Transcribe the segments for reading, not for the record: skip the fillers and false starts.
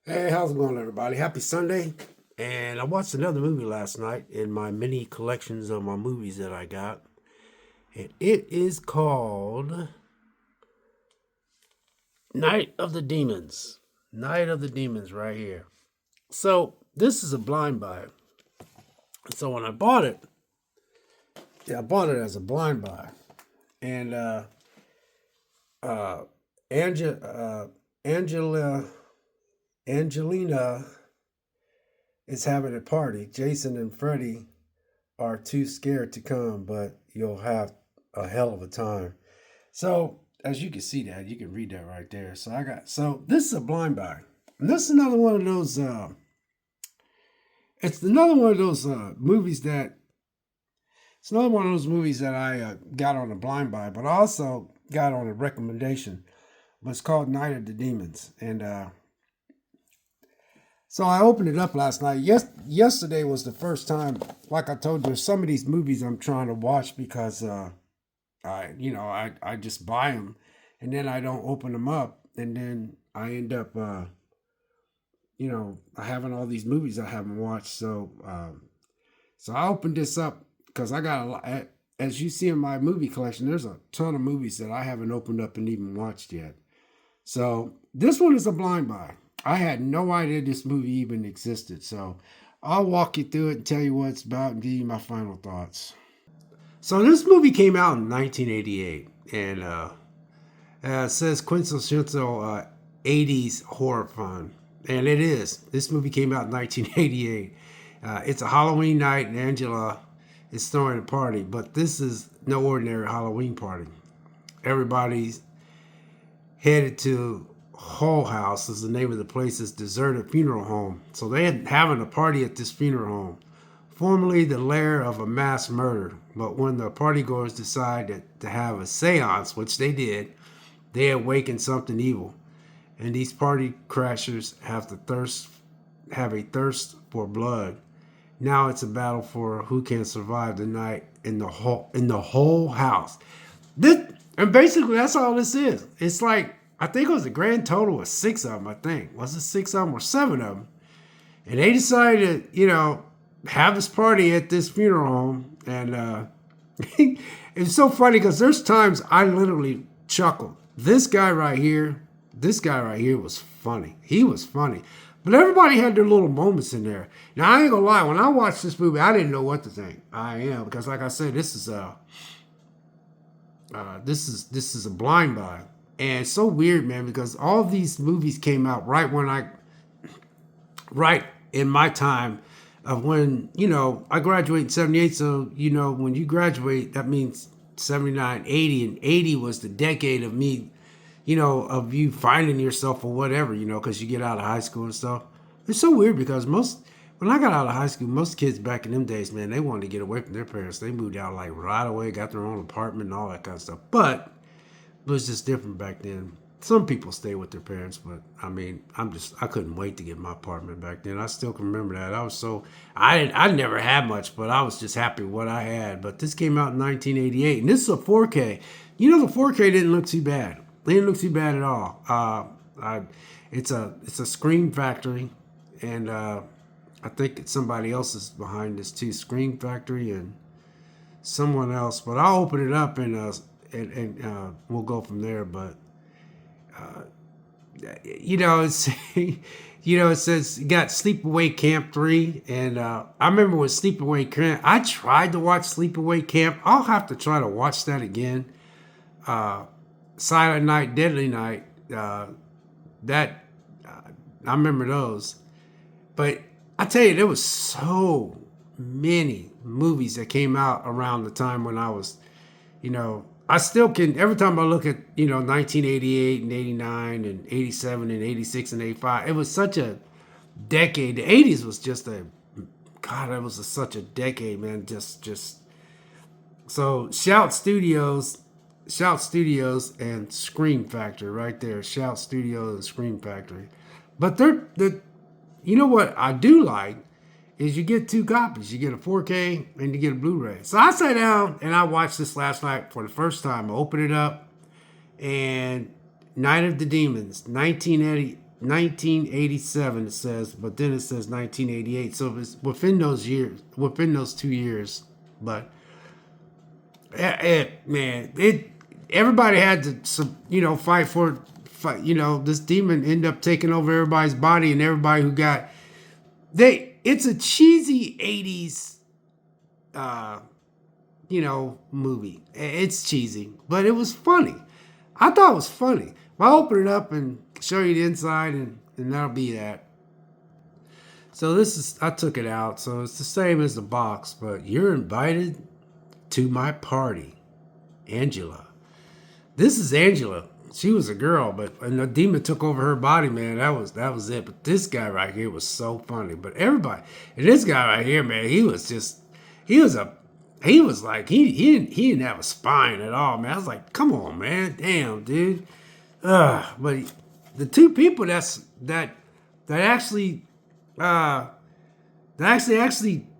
Hey, how's it going, everybody? Happy Sunday. And I watched another movie last night in my mini collections of my movies that I got. And it is called Night of the Demons. Night of the Demons, right here. So, this is a blind buy. So, when I bought it, I bought it as a blind buy. And uh, Ange- uh, Angela, Angelina is having a party. Jason and Freddie are too scared to come, but you'll have a hell of a time. So, as you can see that, you can read that right there. So this is a blind buy. And this is another one of those it's another one of those movies that it's another one of those movies that I got on a blind buy, but I also got on a recommendation. But it's called Night of the Demons. And so I opened it up last night. Yesterday was the first time, like I told you, some of these movies I'm trying to watch because I just buy them, and then I don't open them up, and then I end up having all these movies I haven't watched. So I opened this up because I got a lot. As you see in my movie collection, there's a ton of movies that I haven't opened up and even watched yet. So this one is a blind buy. I had no idea this movie even existed. So I'll walk you through it and tell you what it's about and give you my final thoughts. So this movie came out in 1988, and it says quintessential 80s horror fun, and it is. This movie came out in 1988. It's a Halloween night, and Angela is throwing a party, but this is no ordinary Halloween party. Everybody's headed to Hull House, is the name of the place, is deserted funeral home. So they're having a party at this funeral home, formerly the lair of a mass murder. But when the partygoers decide to have a seance, which they did, they awaken something evil. And these party crashers have a thirst for blood. Now it's a battle for who can survive the night in the whole house. This and basically that's all this is. It's like I think it was a grand total of six of them. I think was it six of them or seven of them, and they decided to have this party at this funeral home. And it's so funny because there's times I literally chuckle. This guy right here was funny. He was funny. But everybody had their little moments in there. Now I ain't gonna lie, when I watched this movie, I didn't know what to think. Because like I said, this is a blind buy. And it's so weird, man, because all of these movies came out right in my time of when, I graduated in 78. So, when you graduate, that means 79, 80. And 80 was the decade of me, of you finding yourself or whatever, because you get out of high school and stuff. It's so weird because when I got out of high school, most kids back in them days, man, they wanted to get away from their parents. They moved out like right away, got their own apartment and all that kind of stuff. But it was just different back then. Some people stay with their parents, but I mean, I couldn't wait to get my apartment back then. I still can remember that. I never had much, but I was just happy with what I had. But this came out in 1988, and this is a 4K. The 4K didn't look too bad. It didn't look too bad at all. It's a Scream Factory, and I think it's somebody else is behind this too. Scream Factory and someone else, but I'll open it up and we'll go from there. But it's it says you got Sleepaway Camp 3, and I remember when Sleepaway Camp. I tried to watch Sleepaway Camp. I'll have to try to watch that again. Silent Night, Deadly Night. That I remember those, but I tell you, there was so many movies that came out around the time when I was, I still can, every time I look at, 1988 and 89 and 87 and 86 and 85, it was such a decade. The 80s was just God, it was such a decade, man. So Shout Studios and Scream Factory right there. Shout Studios and Scream Factory. But you know what I do like is you get two copies. You get a 4K and you get a Blu-ray. So I sat down and I watched this last night for the first time. I opened it up and Night of the Demons, 1980, 1987 it says, but then it says 1988. So it's within those years, within those 2 years. But it everybody had to fight for fight. This demon ended up taking over everybody's body, and everybody who got they. It's a cheesy 80s movie. It's cheesy, but it was funny. I thought it was funny. I'll open it up and show you the inside, and that'll be that. So I took it out, so it's the same as the box, but you're invited to my party, Angela. This is Angela. She was a girl, and the demon took over her body, man. That was it. But this guy right here was so funny. But everybody, and this guy right here, man, he was like he didn't have a spine at all, man. I was like, come on, man, damn, dude. But the two people that actually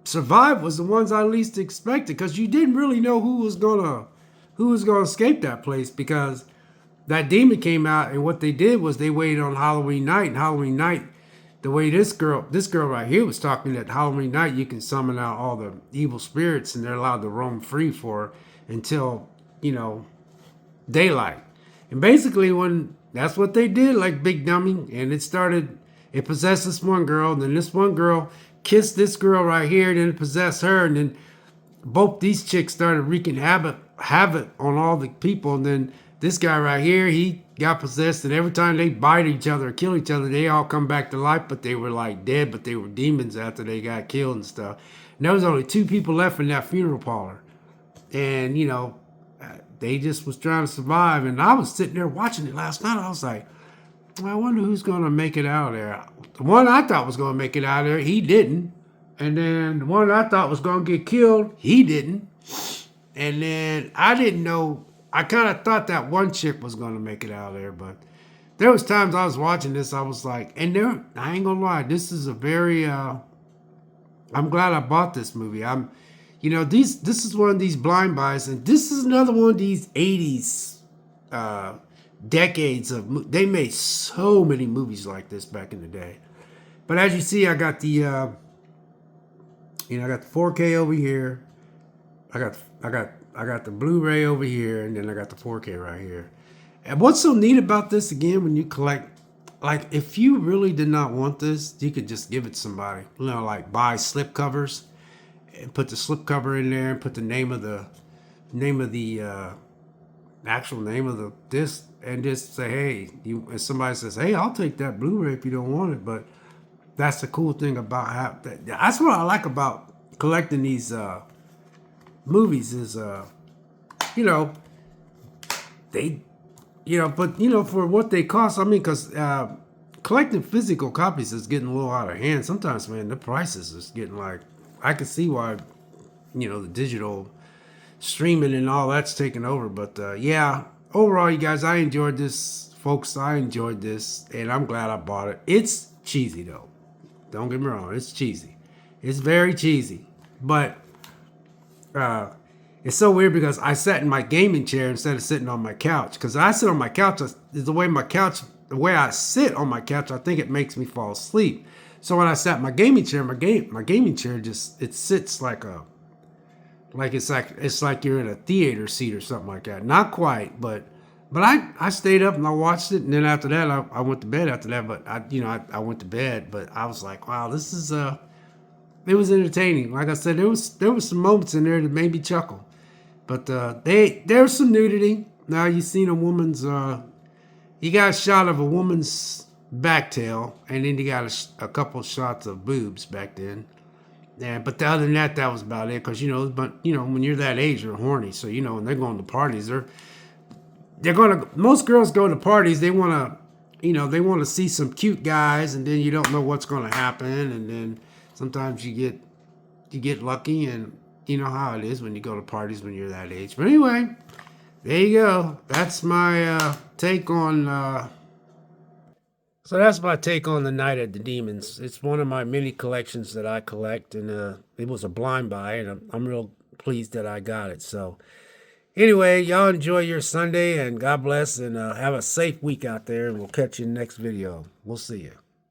survived was the ones I least expected, because you didn't really know who was gonna escape that place, because that demon came out, and what they did was they waited on Halloween night. And Halloween night, the way this girl right here was talking, that Halloween night you can summon out all the evil spirits, and they're allowed to roam free for until daylight. And basically, when that's what they did, like Big Dummy, and it possessed this one girl, and then this one girl kissed this girl right here, and then it possessed her, and then both these chicks started wreaking havoc on all the people, and then this guy right here, he got possessed, and every time they bite each other or kill each other, they all come back to life, but they were like dead, but they were demons after they got killed and stuff. And there was only 2 people left in that funeral parlor, and they just was trying to survive. And I was sitting there watching it last night. I was like, I wonder who's gonna make it out of there. The one I thought was gonna make it out of there, he didn't. And then the one I thought was gonna get killed, he didn't. And then I didn't know. I kind of thought that one chick was gonna make it out of there, but there was times I was watching this, I was like, I ain't gonna lie, this is a very. I'm glad I bought this movie. This is one of these blind buys, and this is another one of these 80s decades of. They made so many movies like this back in the day. But as you see, I got the I got the 4K over here. I got the Blu-ray over here, and then I got the 4K right here. And what's so neat about this, again, when you collect, like, if you really did not want this, you could just give it to somebody. Like buy slip covers and put the slip cover in there and put the actual name of the disc, and just say, hey, and somebody says, hey, I'll take that Blu-ray if you don't want it. But that's the cool thing about that's what I like about collecting these movies is they but for what they cost, I mean, because collecting physical copies is getting a little out of hand sometimes, man. The prices is getting, like, I can see why the digital streaming and all that's taken over. But yeah, overall, you guys, I enjoyed this, folks. I enjoyed this, and I'm glad I bought it. It's cheesy though, don't get me wrong, it's cheesy, it's very cheesy, but it's so weird because I sat in my gaming chair instead of sitting on my couch. Because I sit on my couch, the way I sit on my couch, I think it makes me fall asleep. So when I sat in my gaming chair, my gaming chair it sits it's like you're in a theater seat or something like that. Not quite, but I stayed up and I watched it, and then after that I went to bed after that. But I went to bed, but I was like, wow, this is it was entertaining. Like I said, there was some moments in there that made me chuckle. But there's some nudity. Now you seen a woman's you got a shot of a woman's back tail, and then you got a couple shots of boobs back then. Yeah, but other than that, that was about it. Because when you're that age, you're horny. So when they're going to parties, most girls go to parties. They want to see some cute guys, and then you don't know what's going to happen, and then sometimes you get lucky, and you know how it is when you go to parties when you're that age. But anyway, there you go. That's my take on. So that's my take on the Night of the Demons. It's one of my many collections that I collect, and it was a blind buy, and I'm real pleased that I got it. So Anyway, y'all enjoy your Sunday and God bless and have a safe week out there. And we'll catch you in the next video. We'll see you.